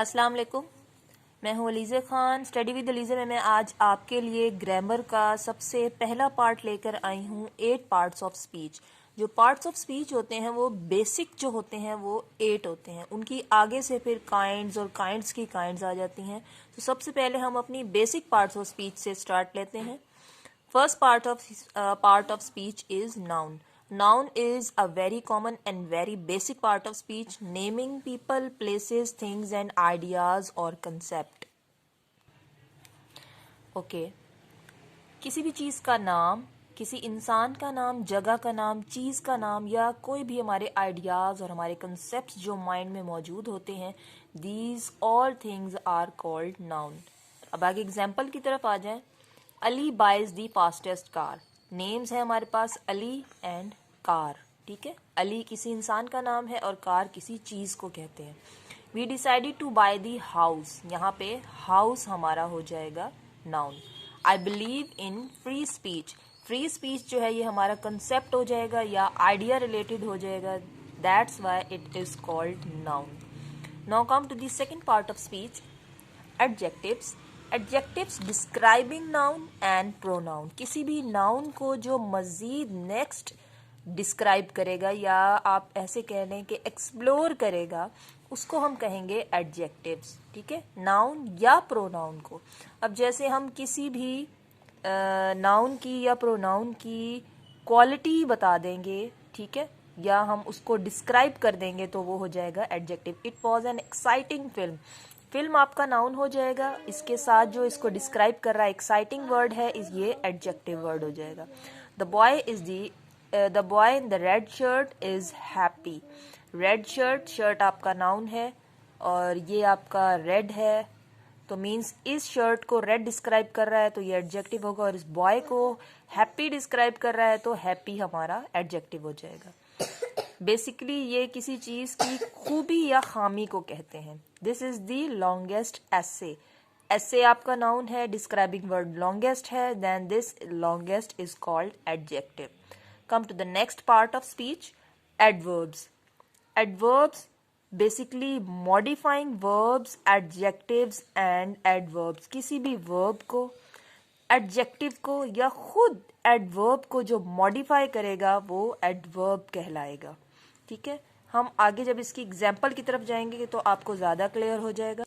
अस्सलाम वालेकुम। मैं हूँ अलीज़ा ख़ान। स्टडी विद अलीज़ा में मैं आज आपके लिए ग्रामर का सबसे पहला पार्ट लेकर आई हूँ 8 पार्ट्स ऑफ स्पीच। जो पार्ट्स ऑफ स्पीच होते हैं वो बेसिक जो होते हैं वो 8 होते हैं। उनकी आगे से फिर काइंड्स और काइंड्स की काइंड्स आ जाती हैं। तो सबसे पहले हम अपनी बेसिक पार्ट्स ऑफ स्पीच से स्टार्ट लेते हैं। First part of speech is noun. Noun is a very common and very basic part of speech, naming people, places, things, and ideas or concept. Okay. किसी भी चीज़ का नाम, किसी इंसान का नाम, जगह का नाम, चीज़ का नाम या कोई भी हमारे आइडियाज़ और हमारे कंसेप्ट जो माइंड में मौजूद होते हैं, these all things are called noun. अब आगे एग्जाम्पल की तरफ आ जाएं। Ali buys the fastest car. Names है हमारे पास अली एंड कार। ठीक है, अली किसी इंसान का नाम है और कार किसी चीज़ को कहते हैं। We decided to buy the house. यहाँ पे हाउस हमारा हो जाएगा noun. I believe in free speech. Free speech जो है ये हमारा कंसेप्ट हो जाएगा या आइडिया रिलेटेड हो जाएगा। That's why it is called noun. Now come to the second part of speech, adjectives. Adjectives describing noun and pronoun. किसी भी नाउन को जो मजीद नेक्स्ट डिस्क्राइब करेगा या आप ऐसे कह लें कि एक्सप्लोर करेगा, उसको हम कहेंगे एडजेक्टिव्स। ठीक है, नाउन या प्रोनाउन को। अब जैसे हम किसी भी नाउन की या प्रोनाउन की क्वालिटी बता देंगे, ठीक है, या हम उसको डिस्क्राइब कर देंगे तो वो हो जाएगा adjective. It was an exciting film. Film आपका नाउन हो जाएगा, इसके साथ जो इसको डिस्क्राइब कर रहा है एक्साइटिंग वर्ड है, इस ये एडजेक्टिव वर्ड हो जाएगा। The boy in the red shirt is happy. Red shirt, shirt आपका नाउन है और ये आपका रेड है, तो मीन्स इस शर्ट को रेड डिस्क्राइब कर रहा है तो ये एडजेक्टिव होगा, और इस बॉय को हैप्पी डिस्क्राइब कर रहा है तो हैप्पी हमारा एडजेक्टिव हो जाएगा। बेसिकली ये किसी चीज की खूबी या खामी को कहते हैं। This is the longest essay. Essay आपका नाउन है, डिस्क्राइबिंग वर्ड लॉन्गेस्ट है, then this longest is called adjective. Come to the next part of speech, adverbs. Adverbs basically modifying verbs, adjectives and adverbs. किसी भी verb को, adjective को या खुद adverb को जो मॉडिफाई करेगा वो एडवर्ब कहलाएगा। ठीक है, हम आगे जब इसकी एग्जाम्पल की तरफ जाएंगे तो आपको ज़्यादा क्लियर हो जाएगा।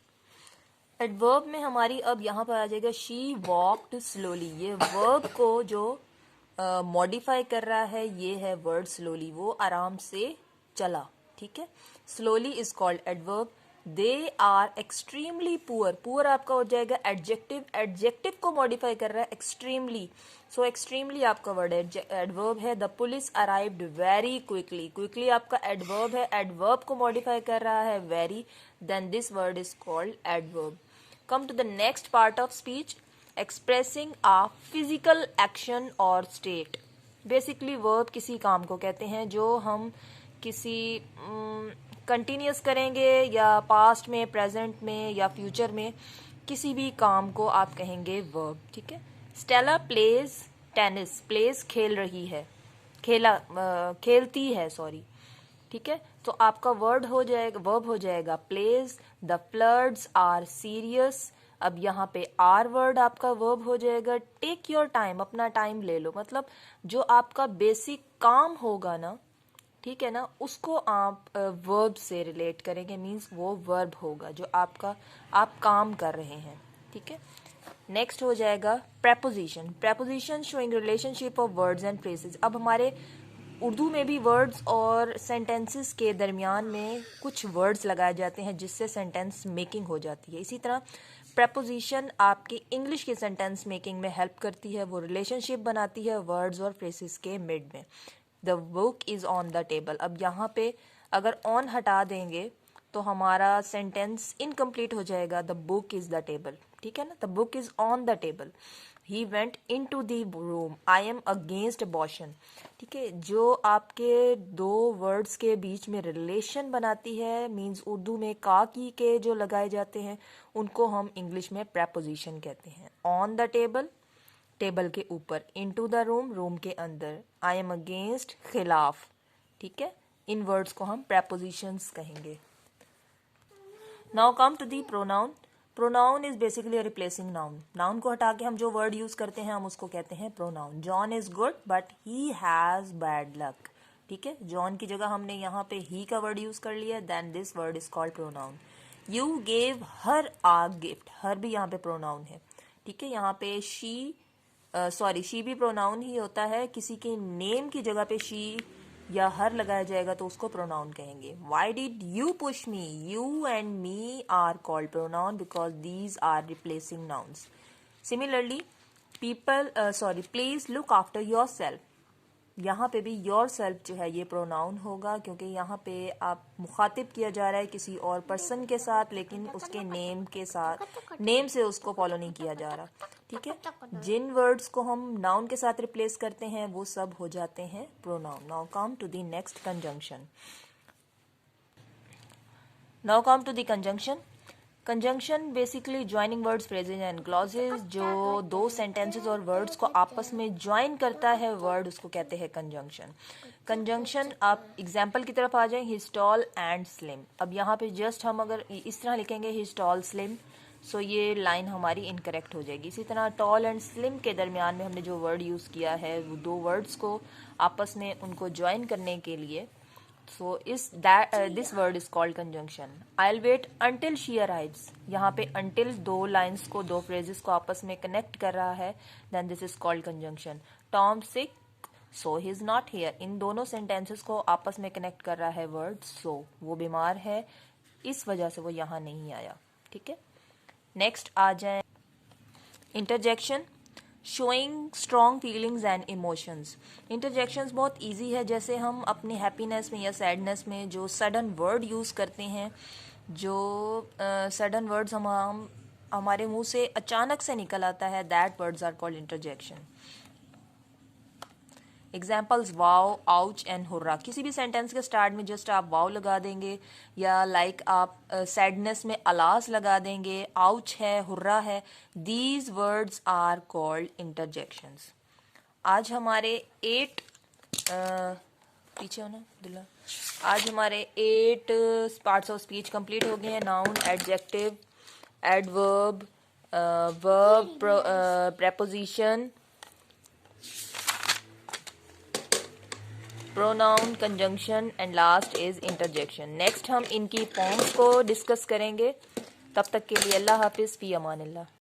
एडवर्ब में हमारी अब यहाँ पर आ जाएगा शी वॉक्ड स्लोली। ये वर्ब को जो मॉडिफाई कर रहा है ये है वर्ड स्लोली, वो आराम से चला। ठीक है, slowly is called adverb. They are extremely poor. Poor आपका हो जाएगा एडजेक्टिव। एडजेक्टिव को मॉडिफाई कर रहा है एक्सट्रीमली, सो एक्सट्रीमली आपका वर्ड एडवर्ब है। The police arrived very quickly. Quickly आपका एडवर्ब है, एडवर्ब को मॉडिफाई कर रहा है very, then this word is called adverb. Come to the next part of speech, expressing a physical action और state. Basically verb किसी काम को कहते हैं जो हम किसी कंटिन्यूस करेंगे या पास्ट में, प्रेजेंट में या फ्यूचर में, किसी भी काम को आप कहेंगे वर्ब। ठीक है, स्टेला प्लेज टेनिस। प्लेज खेल रही है, खेलती है, सॉरी। ठीक है, तो आपका वर्ड हो जाएगा, वर्ब हो जाएगा plays. The floods are serious. अब यहाँ पे आर वर्ड आपका वर्ब हो जाएगा। टेक योर टाइम, अपना टाइम ले लो। मतलब जो आपका बेसिक काम होगा ना, ठीक है ना, उसको आप वर्ब से रिलेट करेंगे, मीन्स वो वर्ब होगा जो आपका आप काम कर रहे हैं। ठीक है, नेक्स्ट हो जाएगा preposition. Preposition showing relationship of words and phrases. अब हमारे उर्दू में भी वर्ड्स और सेंटेंसेस के दरमियान में कुछ वर्ड्स लगाए जाते हैं जिससे सेंटेंस मेकिंग हो जाती है। इसी तरह प्रेपोजिशन आपकी इंग्लिश के सेंटेंस मेकिंग में हेल्प करती है, वो रिलेशनशिप बनाती है वर्ड्स और फ्रेजेस के मिड में। The book is on the table. अब यहाँ पे अगर ऑन हटा देंगे तो हमारा सेंटेंस इनकम्प्लीट हो जाएगा। The book is the table. ठीक है ना, the book is on the table. He went into the room. I am against abortion. ठीक है, जो आपके दो वर्ड्स के बीच में रिलेशन बनाती है, मीन्स उर्दू में का की के जो लगाए जाते हैं उनको हम इंग्लिश में प्रेपोजिशन कहते हैं। ऑन द टेबल, टेबल के ऊपर, इनटू द रूम, रूम के अंदर, आई एम अगेंस्ट, खिलाफ। ठीक है, इन वर्ड्स को हम प्रेपोजिशंस कहेंगे। Now come to the pronoun. Pronoun is basically replacing noun. Noun को हटा के हम जो वर्ड यूज करते हैं हम उसको कहते हैं pronoun. John is good but he has bad luck. ठीक है, जॉन की जगह हमने यहाँ पे ही का वर्ड यूज कर लिया, then this word is called pronoun. You gave her a gift. Her भी यहाँ पे प्रोनाउन है. ठीक है, यहाँ पे शी शी भी प्रोनाउन ही होता है. किसी के नेम की जगह पे शी या हर लगाया जाएगा तो उसको प्रोनाउन कहेंगे. Why did you push me. You and me are called pronoun because these are replacing nouns. Similarly please look after yourself. यहाँ पे भी योर सेल्फ जो है ये प्रोनाउन होगा क्योंकि यहाँ पे आप मुखातिब किया जा रहा है किसी और पर्सन के साथ, लेकिन उसके नेम के साथ, नेम से उसको फॉलो नहीं किया जा रहा. ठीक है, जिन वर्ड्स को हम नाउन के साथ रिप्लेस करते हैं वो सब हो जाते हैं pronoun. Now come to the next conjunction. Now come to the conjunction. Conjunction basically joining words, phrases and clauses. जो दो सेंटेंसेस और वर्ड्स को आपस में ज्वाइन करता है वर्ड, उसको कहते हैं कंजंक्शन. कंजंक्शन, आप एग्जाम्पल की तरफ आ जाएं. His tall and slim. अब यहाँ पे जस्ट हम अगर इस तरह लिखेंगे हिज टॉल स्लिम, सो ये लाइन हमारी इनकरेक्ट हो जाएगी. इसी तरह टॉल एंड स्लिम के दरमियान में हमने जो वर्ड यूज़ किया है वो दो वर्ड्स को आपस में उनको ज्वाइन करने के लिए, so this word is called conjunction. I'll wait until she arrives. यहाँ पे until दो lines को, दो phrases को आपस में connect कर रहा है, then this is called conjunction. Tom sick, so he is not here. इन दोनों sentences को आपस में connect कर रहा है word so. वो बीमार है, इस वजह से वो यहाँ नहीं आया. ठीक है, next आ जाए interjection. Showing strong feelings and emotions. Interjections बहुत इजी है. जैसे हम अपने हैप्पीनेस में या सैडनेस में जो सडन वर्ड यूज़ करते हैं, जो सडन वर्ड्स हम हमारे मुंह से अचानक से निकल आता है, that words are called interjection. Examples wow, ouch and hurrah. किसी भी सेंटेंस के स्टार्ट में जस्ट आप वाओ लगा देंगे या लाइक आप सैडनेस में अलास लगा देंगे. आउच है, हुर्रा है. These words are called interjections. आज हमारे 8 पीछे होना दिला. आज हमारे 8 पार्ट्स ऑफ स्पीच कंप्लीट हो गए हैं. Noun, adjective, adverb, verb, preposition, pronoun, conjunction and last is interjection. Next हम इनकी फॉर्म्स को डिस्कस करेंगे. तब तक के लिए अल्लाह हाफिज, फी अमानिल्लाह.